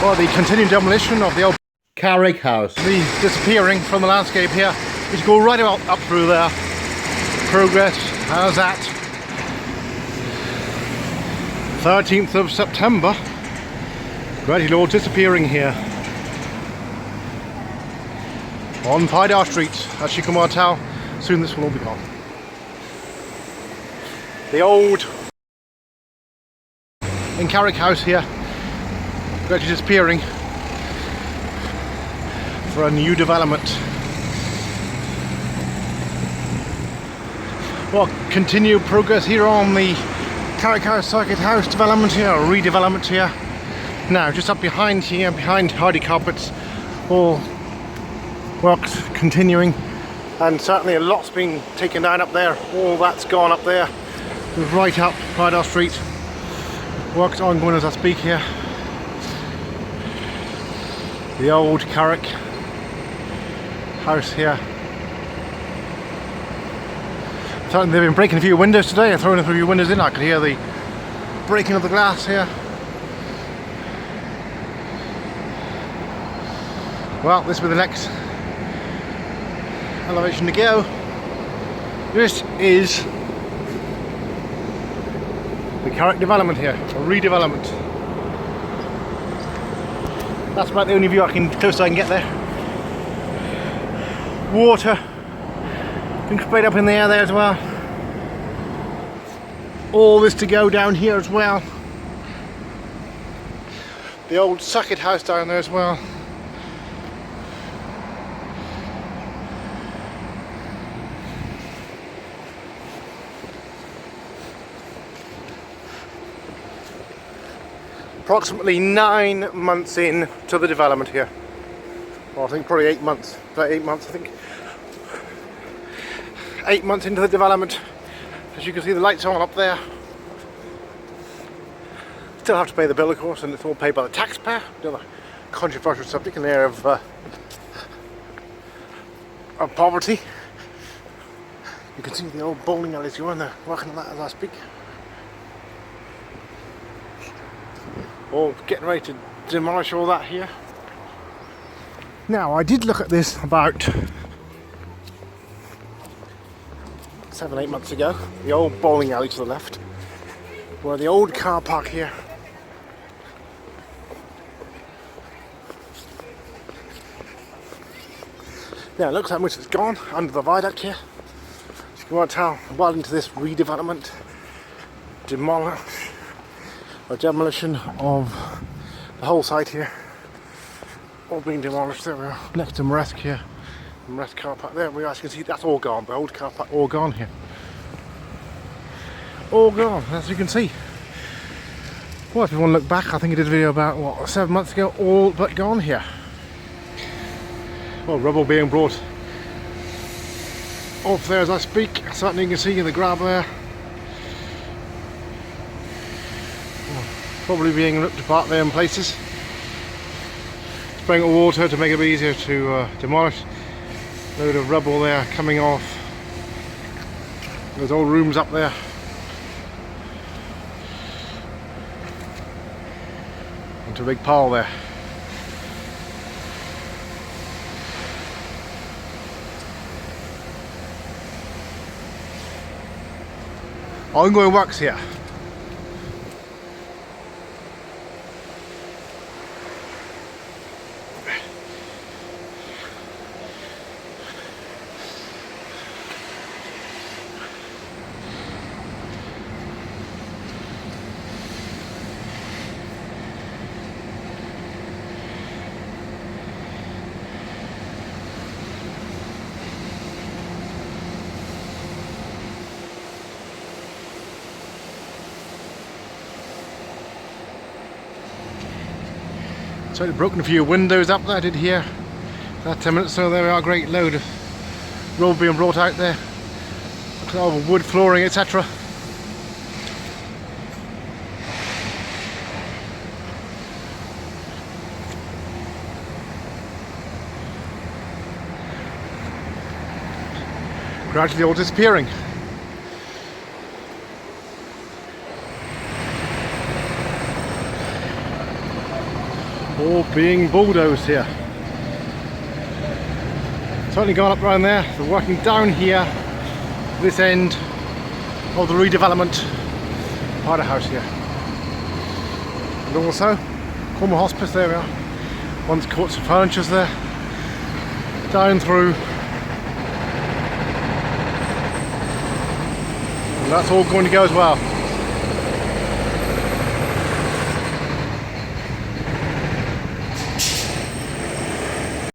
Well, the continued demolition of the old Carrick house. The disappearing from the landscape here. We should go right about up through there. Progress, how's that? 13th of September. Gradually all disappearing here. On Pydar Street, as you can well tell, soon this will all be gone. The old in Carrick house here, gradually disappearing for a new development. Well, continued progress here on the Carrick House Circuit House development here, or redevelopment here. Now, just up behind here, behind Hardy Carpets, all works continuing, and certainly a lot's been taken down up there. All that's gone up there, right up Pydar Street. Works ongoing as I speak here. The old Carrick house here. Certainly they've been breaking a few windows today. I'm throwing a few windows in. I could hear the breaking of the glass here. Well, this will be the next elevation to go. This is the Carrick development here, a redevelopment. That's about the only view closest I can get there. Water being sprayed up in the air there as well. All this to go down here as well. The old Circuit house down there as well. Approximately 9 months in to the development here. Well, I think probably 8 months. About 8 months, I think. 8 months into the development. As you can see, the lights on up there. Still have to pay the bill, of course, and it's all paid by the taxpayer. Another controversial subject in the area of poverty. You can see the old bowling alleys going there, working on that as I speak. All getting ready to demolish all that here. Now, I did look at this about 7-8 months ago. The old bowling alley to the left, where the old car park here. Now, it looks like much it's gone under the viaduct here. As you can well tell, well into this redevelopment, demolition of the whole site here. All being demolished. There we are, next to Maresque here. Maresque car park. There we are, as you can see, that's all gone. The old car park, all gone here. All gone, as you can see. Well, if you want to look back, I think I did a video about, what, 7 months ago, all but gone here. Well, rubble being brought off there as I speak. Certainly you can see in the grab there. Probably being ripped apart there in places. Spraying water to make it easier to demolish. Load of rubble there coming off. There's old rooms up there. Into a big pile there. Ongoing works here. So I've broken a few windows up there, I did here. That 10 minutes, so there we are, great load of rubble being brought out there. Wood flooring, etc. Gradually all disappearing. all being bulldozed here. Certainly going up around there. They're working down here, this end of the redevelopment part of the house here. And also, Cornwall Hospice, there we are. Once courts and furniture's there. Down through. And that's all going to go as well.